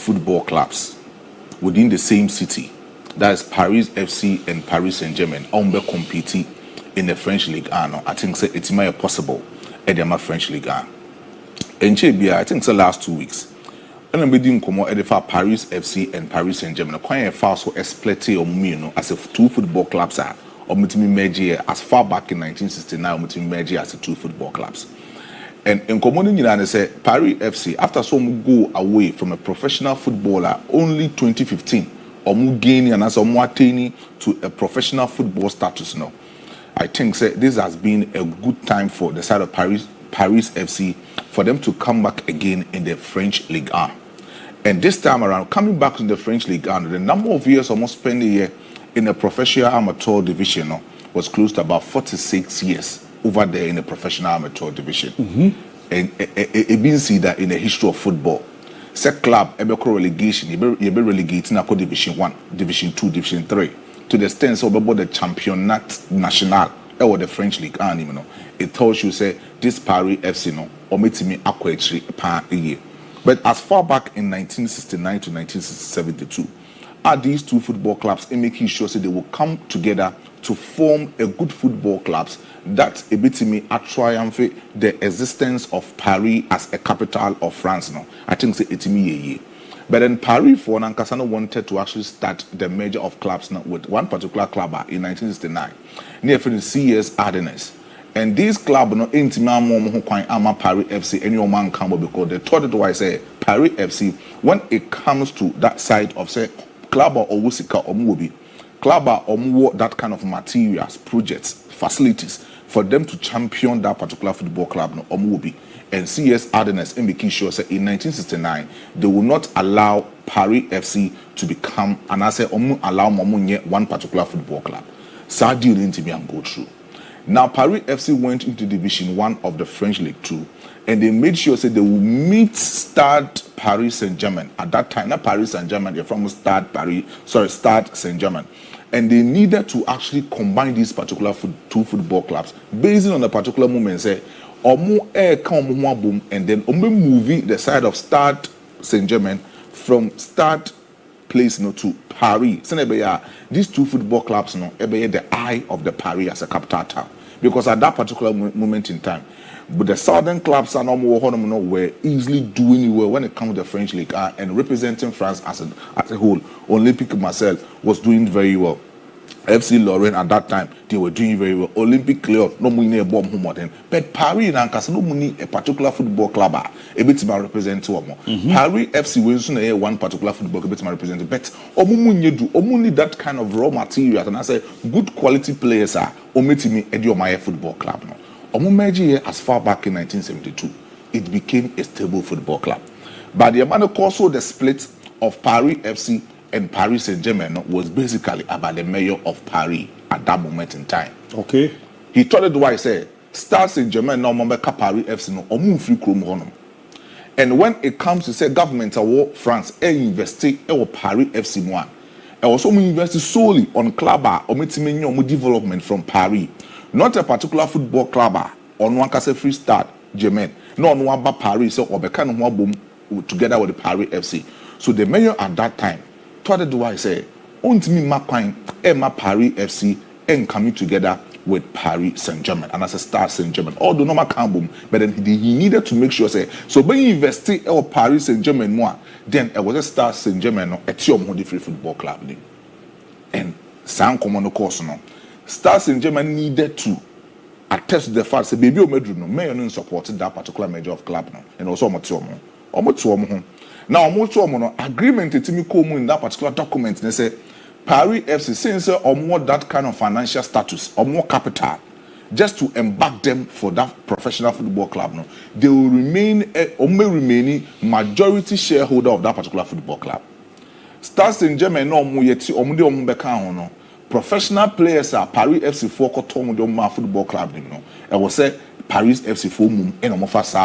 football clubs within the same city, that is Paris FC and Paris Saint-Germain, be competing in the French League 1. I think it's more possible at the French League 1. And I think the last 2 weeks, and I'm being for Paris FC and Paris Saint-Germain. Quite a fast or split as if two football clubs are or merge as far back in 1969 merge as two football clubs. And in common they say Paris FC, after some go away from a professional footballer, only 2015 or gain and as attaining to a professional football status now. I think this has been a good time for the side of Paris FC for them to come back again in the French Ligue 1. And this time around, coming back to the French Ligue 1, the number of years almost spent a year in the professional amateur division was close to about 46 years over there in the professional amateur division. And it been seen that in the history of football, set club ebe relegation, you be relegating to Division 1, Division 2, Division 3, to the extent of the Championnat National or the French League 1. It tells you say this Paris FC or me acquire per year. But as far back in 1969 to 1972, are these two football clubs in making sure that they will come together to form a good football clubs that a bit me a triumph the existence of Paris as a capital of France. I think it's me. But then Paris for Nankasano wanted to actually start the merger of clubs with one particular club in 1969 near the CS Ardennes. And this club ain't ama Paris FC any man come because they thought it was say Paris FC when it comes to that side of say club or Wusika or Mubi club or that kind of materials, projects, facilities for them to champion that particular football club or Mubi. And CS Ardennes in making sure say in 1969 they will not allow Paris FC to become and I say allow one particular football club. So deal into me and go through. Now, Paris FC went into Division 1 of the French League 2, and they made sure that they will meet Stade Paris Saint-Germain. At that time, not Paris Saint-Germain, they're from Stade Saint-Germain. And they needed to actually combine these particular two football clubs based on a particular moment, say, and then moving the side of Stade Saint-Germain from Stade Place to Paris. These two football clubs the eye of the Paris as a capital town. Because at that particular moment in time, but the southern clubs are were easily doing well when it comes to the French League and representing France as a whole. Olympique Marseille was doing very well. FC Lorraine at that time, they were doing very well. Olympique Lyon, no money a bomb home then. But Paris and no money a particular football club a bit to represent two or more. Paris FC wins one particular football club to represent. But only that kind of raw material and I say good quality players are omitting Edio football club. As far back in 1972, it became a stable football club. But the amount also the split of Paris FC and Paris Saint-Germain was basically about the mayor of Paris at that moment in time. Okay. He told it why I said, Stade Saint-Germain no member Paris FC no MON-FRI chrome honum. And when it comes to say government of France, invest in Paris FC one. And also invest solely on club or development from Paris. Not a particular football club on one case free Stade Germain. No on one Paris or Becan one together with the Paris FC. So the mayor at that time thought do I say, "Only me Macquine, Emma Paris FC, and coming together with Paris Saint-Germain and as a Stade Saint-Germain." Although no boom, but then he needed to make sure say, so when you invest in Paris Saint-Germain more, then it was a Stade Saint-Germain no, at your more different football club. And some common course no, Stade Saint-Germain needed to attest to the fact that baby Omedru no, may supported that particular major of club no, and also Omotuomo. Now, agreement in that particular document, they say Paris FC, since or more that kind of financial status or more capital, just to embark them for that professional football club, no, they will remain remaining majority shareholder of that particular football club. Stade Saint-Germain no professional players are Paris FC for football club, no. I will say Paris FC for and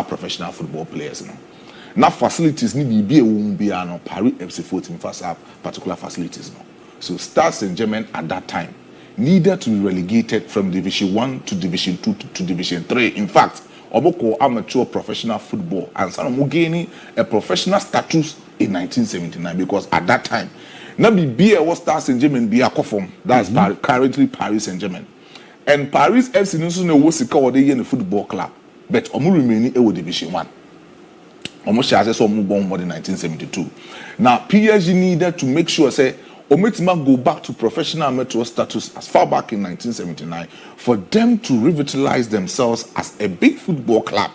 professional football players, no. Now facilities need be no Paris FC 14 first have particular facilities no. So Stade Saint-Germain at that time needed to be relegated from Division 1 to Division 2 to Division 3. In fact, Omoko amateur professional football, and some gaining a professional status in 1979 because at that time, now be a Star Saint-Germain be a form. That's currently Paris Saint-Germain. And Paris FC no was in the football club, but Omu remaining a Division 1. Almost as I born more in 1972. Now PSG needed to make sure say Ometima go back to professional amateur status as far back in 1979 for them to revitalize themselves as a big football club,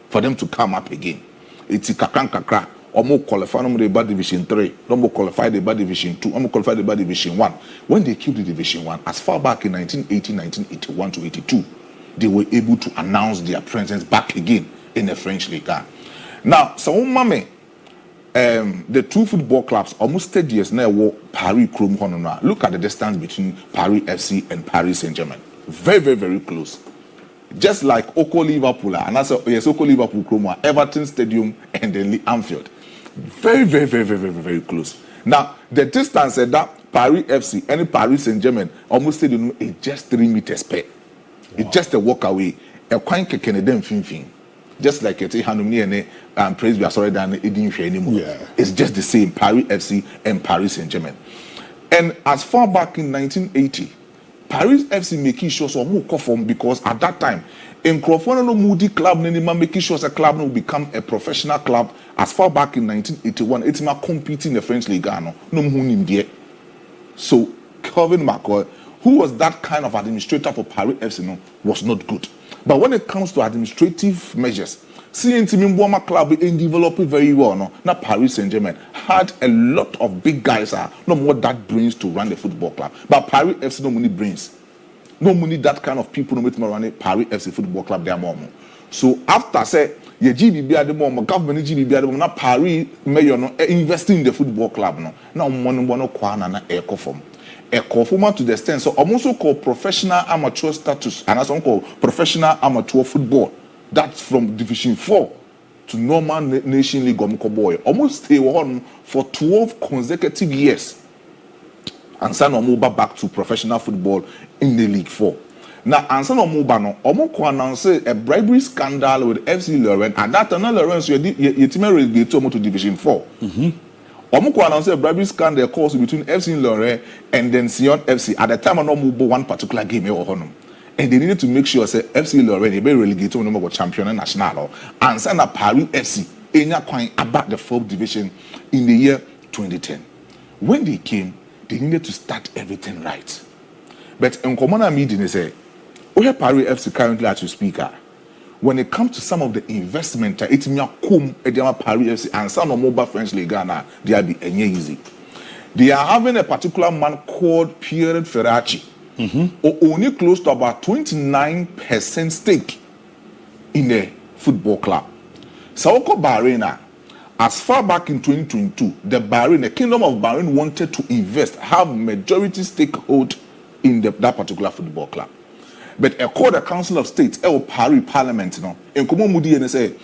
for them to come up again. It's kakra. Almost qualified the Division 3, almost qualified the Division 2, almost qualified the Division 1. When they killed the Division 1, as far back in 1980, 1981 to 82, they were able to announce their presence back again in the French League. Now, so mame, the two football clubs almost 30 years now were Paris Chrome Honora. Look at the distance between Paris FC and Paris Saint-Germain. Very, very, very close. Just like Oko Liverpool, and that's Oko Liverpool Chrome, Everton Stadium, and then Anfield. Very, very, very, very, very, very close. Now, the distance that Paris FC and Paris Saint-Germain almost said is just 3 meters per. Wow. It's just a walk away. A quite Canadian fin. Just like it's a praise we are sorry than it didn't anymore. Yeah. It's just the same Paris FC and Paris Saint-Germain. And as far back in 1980, Paris FC making sure so more conform because at that time, in Crawford no Moody club, making sure a club will become a professional club. As far back in 1981, it's not competing in the French League. No there. So Kelvin McCoy, who was that kind of administrator for Paris FC, was not good. But when it comes to administrative measures, CNT Mboma club in developing very well. Now Paris Saint-Germain had a lot of big guys, no more that brains to run the football club. But Paris FC no money brains. No money that kind of people no make run the Paris FC football club there more. So after say ye GBB at the moment, government GBB at the moment, now Paris mayor no investing in the football club no. Now money no kwana na eco form. A conformer to the extent so also called professional amateur status and as called professional amateur football. That's from Division 4 to normal Nation League boy. Almost stay on for 12 consecutive years. And send Omoba back to professional football in the League 4. Now, and send Omoba no Omoko announced a bribery scandal with FC Lorraine, and that another Lorraine so you team relegated to Division 4. Omoko announced a bribery scandal course between FC Lorraine and then Sion FC at the time of one particular game. And they needed to make sure say FC Lorraine be relegated to number champion national and send a Paris FC about the 4th division in the year 2010. When they came, they needed to start everything right. But in common meeting, they say, we have Paris FC currently as you speak. When it comes to some of the investment, it's me come at Paris FC and some of mobile French League Ghana, they are be easy. They are having a particular man called Pierre Ferracci, only close to about 29% stake in the football club. Saoko Bahrain, as far back in 2022, the Kingdom of Bahrain wanted to invest, have majority stakehold in that particular football club. But according to the Council of State, Paris Parliament, in Komo Mudi and say,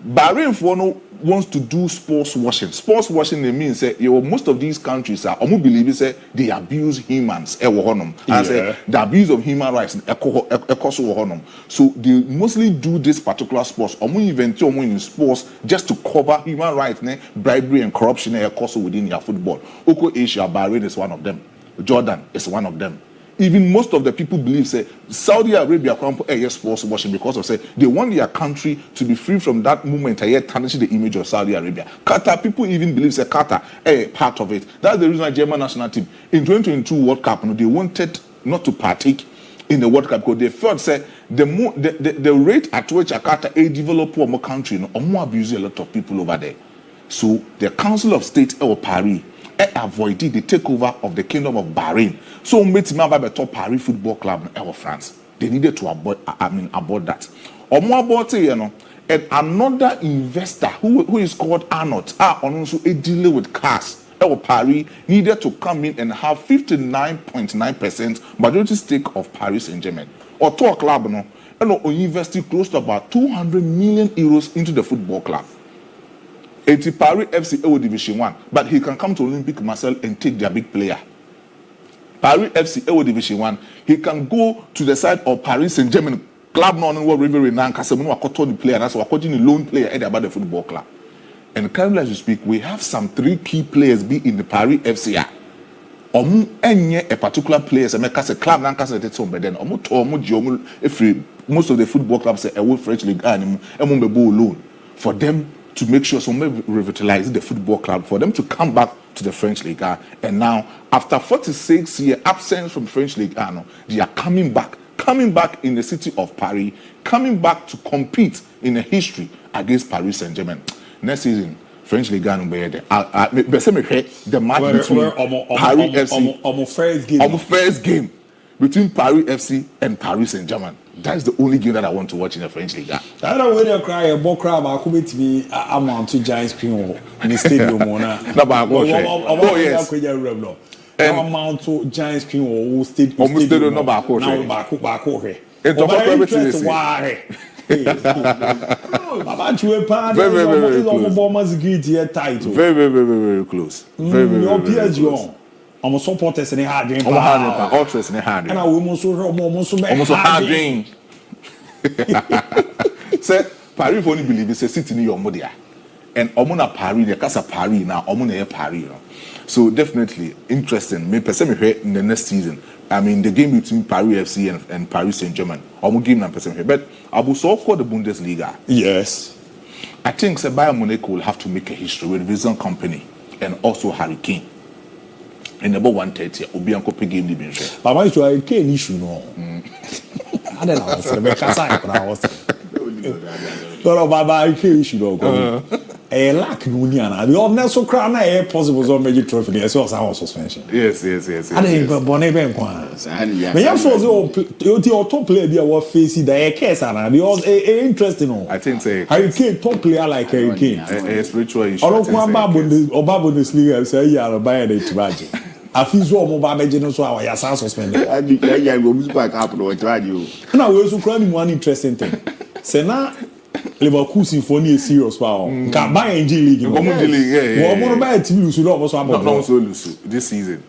Bahrain for no wants to do sports washing. Sports washing means say most of these countries are believe say they abuse humans. And say the abuse of human rights so they mostly do this particular sports. Event in sports just to cover human rights, bribery and corruption within their football. Oko Asia, Bahrain is one of them. Jordan is one of them. Even most of the people believe say Saudi Arabia can't sports washing because of say they want their country to be free from that movement tarnishing the image of Saudi Arabia. Qatar, people even believe say Qatar part of it. That's the reason why German national team in 2022 World Cup, they wanted not to partake in the World Cup because they felt say the rate at which Qatar develop more country, more abuse a lot of people over there. So the Council of State Paris avoided the takeover of the Kingdom of Bahrain. So top Paris Football Club in France. They needed to abort that. Or more about and another investor who is called Arnold also a dealer with cars. Paris needed to come in and have 59.9% majority stake of Paris Saint-Germain. Or to a club invested close to about 200 million euros into the football club. It's Paris FC Division 1, but he can come to Olympic Marseille and take their big player. Paris FC Division 1, he can go to the side of Paris Saint-Germain club no no rivalry na nkasa mo no akoto the player, that's akoto the loan player about the football club. And currently as we speak, we have some 3 key players be in the Paris FC. Omu enye a particular players and make us a club na nkasa tete on then omu to omu ji omu every most of the football clubs say away French league and emu be loan for them to make sure some revitalize the football club, for them to come back to the French League. And now, after 46 years absence from French League, they are coming back in the city of Paris, coming back to compete in a history against Paris Saint-Germain. Next season, French League will be there. The match between Paris FC, first game between Paris FC and Paris Saint-Germain. That's the only game that I want to watch in the French League. I don't know whether you cry a ball crab or come to me. I'm on 2 giant screen in the stadium. Oh, yes. I'm on 2 giant screen or stadium. Almost stadium, no back. Back. It's a interesting. Very close. Very close. Almost supporters in a hard dream. Ultras in a hard dream. And I will almost hard dream. Say, Paris only believe it's a city in your Modia. And Omona Paris, the Casa Paris now, Omona Paris. So definitely interesting. Maybe in the next season. I mean, the game between Paris FC and Paris Saint-Germain. Omo game na person. But Abu so called the Bundesliga. Yes. I think Bayern Munich will have to make a history with Vision Company and also Harry Kane. In about 1:30, Obi and Kope game the bench. But why should I Kane issue no? I don't know. So the Kasai, but I was. But Baba Kane issue no. A lack Uniana. The old so crown a possible so major trophy. Yes, was our suspension. Yes. I didn't go Bonnet Benquan. But you saw the top player there was facing the case and the old interesting. I think say Harry Kane top player like Harry Kane. A spiritual issue. I don't want Babu this league say you are buying it to budget. I feel so mobile major so our yasa suspended. I will move back up or try you. Now we also crying one interesting thing. Say now Liverpool Symphony is serious power. Can buy NG League. Yeah. What buy a team so not so lose this season.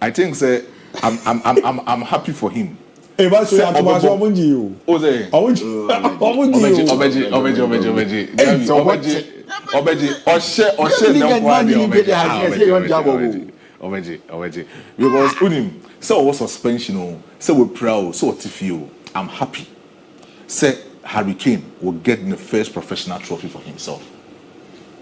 I think say I'm happy for him. Hey, but so you. Oze. Obeji. Because unim so was suspension, so we proud, so tifio. I'm happy. Say Harry Kane will get the first professional trophy for himself.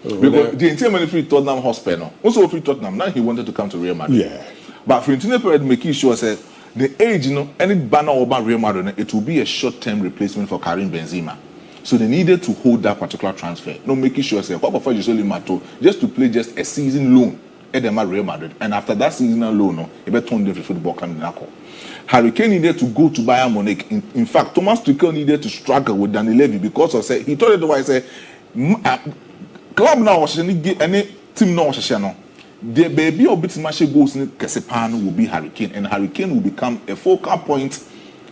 Because the entire money free Tottenham Hotspur, also free Tottenham. Now he wanted to come to Real Madrid. Yeah. But for internal period, making sure said the age, any banner over Real Madrid, it will be a short-term replacement for Karim Benzema. So they needed to hold that particular transfer. No, making sure say just to play just a season loan at the Real Madrid, and after that seasonal loan, he better turn the football camp. Harry Kane needed to go to Bayern Munich. In fact, Thomas Tuchel needed to struggle with Danny Levy because of he told the why say club now was any team now was the baby or bit match goals in Kesepan will be Harry Kane, and Harry Kane will become a focal point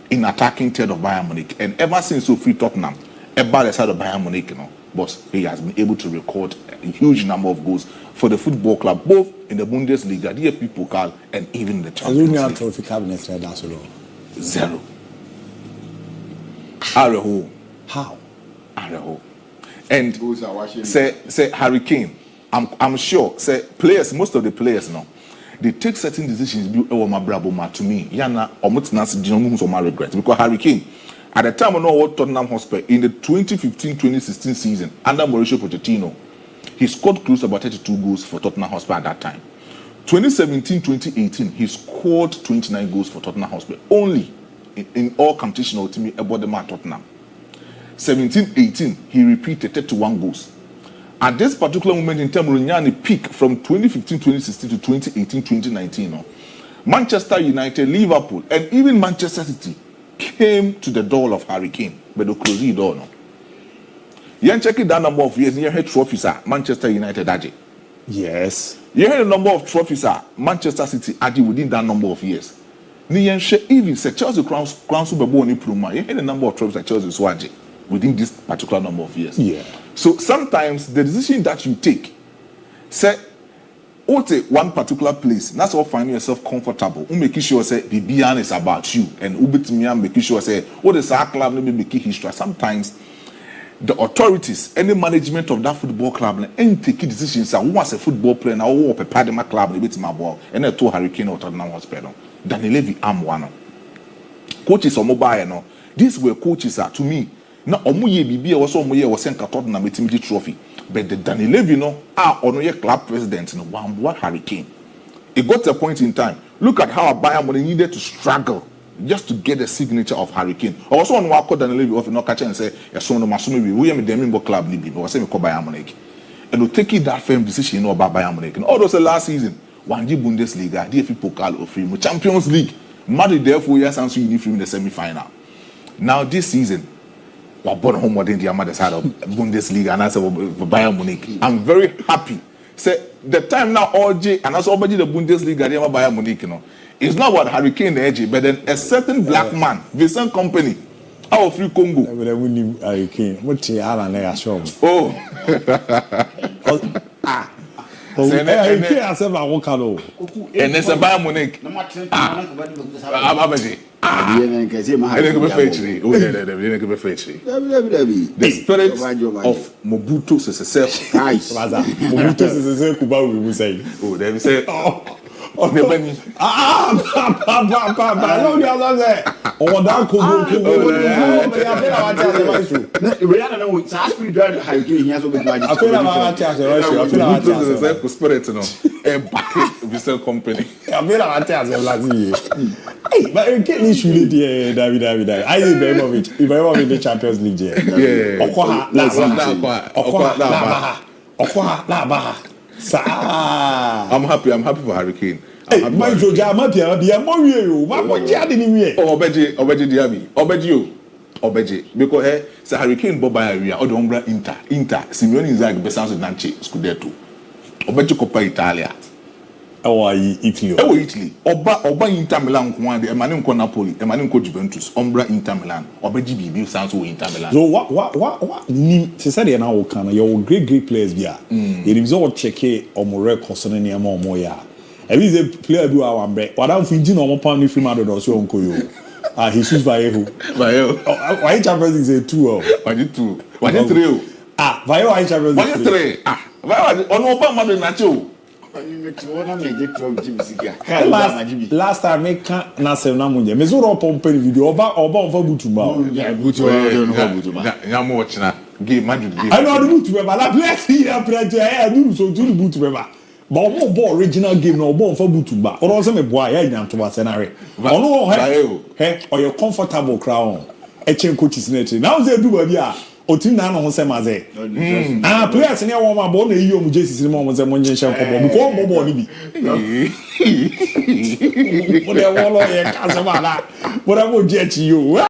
in attacking third of Bayern Munich. And ever since so free Tottenham, about the side of Bayern Munich, but he has been able to record a huge number of goals for the football club, both in the Bundesliga, the DIABY Pokal, and even the Champions League. Trophy cabinet that's all. 0. Areho. How? Areho. And say Harry Kane, I'm sure, say players, most of the players now, they take certain decisions to me. Yana or my regret. Because Harry Kane, at the time I know what Tottenham Hotspur in the 2015-2016 season under Mauricio Pochettino, he scored close to about 32 goals for Tottenham Hotspur at that time. 2017-2018, he scored 29 goals for Tottenham Hotspur only in all competition team about the man Tottenham. 17-18, he repeated 31 goals. At this particular moment in time, Runyani peak from 2015-2016 to 2018-2019. Manchester United, Liverpool, and even Manchester City came to the door of Harry Kane, but they closed the door. You check that number of years, you had trophies at Manchester United, Aji. Yes. You had a number of trophies at Manchester City, Aji, within that number of years. Even say Chelsea Crown Super Bowl, you had a number of trophies at Chelsea, Swaji, within this particular number of years. Yeah. So sometimes the decision that you take, say, one particular place, that's all finding yourself comfortable. Making sure say the beyond is about you, and making sure say what is our club maybe making history. Sometimes the authorities, any management of that football club, and take decisions. And once a football player now or a Padma club, they beat my ball, and a 2 Hurricane or Tottenham Hotspur. Daniel Levy, I'm one. Coaches are mobile, no. These were coaches are to me. Now, Omuye Bibi was Omuye was sent to Tottenham with trophy. But the Daniel Levy, no, on your club president, no one Hurricane. It got to a point in time. Look at how Bayern Munich needed to struggle just to get the signature of Hurricane. Also, on what Daniel Levy off no catch and say, "Yes, so no masumi we am the member club ni bi." Was say me call Bayern Munich, and we take it that firm decision about Bayern Munich. And all those last season, one G Bundesliga, DFB Pokal or free, Champions League. Madrid therefore yes, and so you need in the semi-final. Now this season. We're born home within the other side of Bundesliga and I said Bayern Munich. I'm very happy. Say the time now OJ and also the Bundesliga the Bayern Munich, you know. It's not about Hurricane Edge, but then a certain black man, Vincent Company, out of Free Congo. Hurricane. What you are an air show. Oh. And it's a Bayern Munich. The spirit of Mobutu Sese Seko. Mobutu Sese Seko, we will say. Oh, they will say, oh, the money. No, the other there. Oh, that could go. Spirit, no. A bucket Vincent Company. But you can't issue the David. I Ibrahimovic. Ibrahimovic the Champions League. Yeah. I'm happy for Hurricane. Hey, my Georgia, I'm happy. I'm more you. My boy, Jadini. Oh, Obeji, DIABY. Obeji. Because say Hurricane Boba area or the Umbra Inter. Simeone Inzaghi besanso Nanchi Scudetto. Obeji Coppa Italia. Oh, Italy. Oh, Italy. Oba Inter Milan kwande. Emanim ko Napoli. Emanim ko Juventus. Umbra Inter Milan. Obeji Bibi sanso Inter Milan. So what? Ni say na o kana. Your great players bia. You need to check on more records on any more ya. Every day player do our break. What I'm thinking on pound if you mad or so uncle you. Jesus Vallejo. Why Champions League 2? Why 2? Why 3? Why Champions League 3? Why on Obama Nacho? Last time I can't answer na munye. Me zoro pompe video oba onfa butumba. Ya mo watch na game Madrid game. I know the butumba la play here play I do so do butumba. But one ball original game no ball for butumba. Or say me boy ya nyam to basenare. Ono he or you comfortable crown. E chen coaches net. Now say do baby a otim na no say maze. Players ne won ma ball na yi o mu Jesus ni mo say mo nyen hye ko ball. Because ball ni bi. Mo de won lo ye ka se ba la. Mo da mo je chi yo.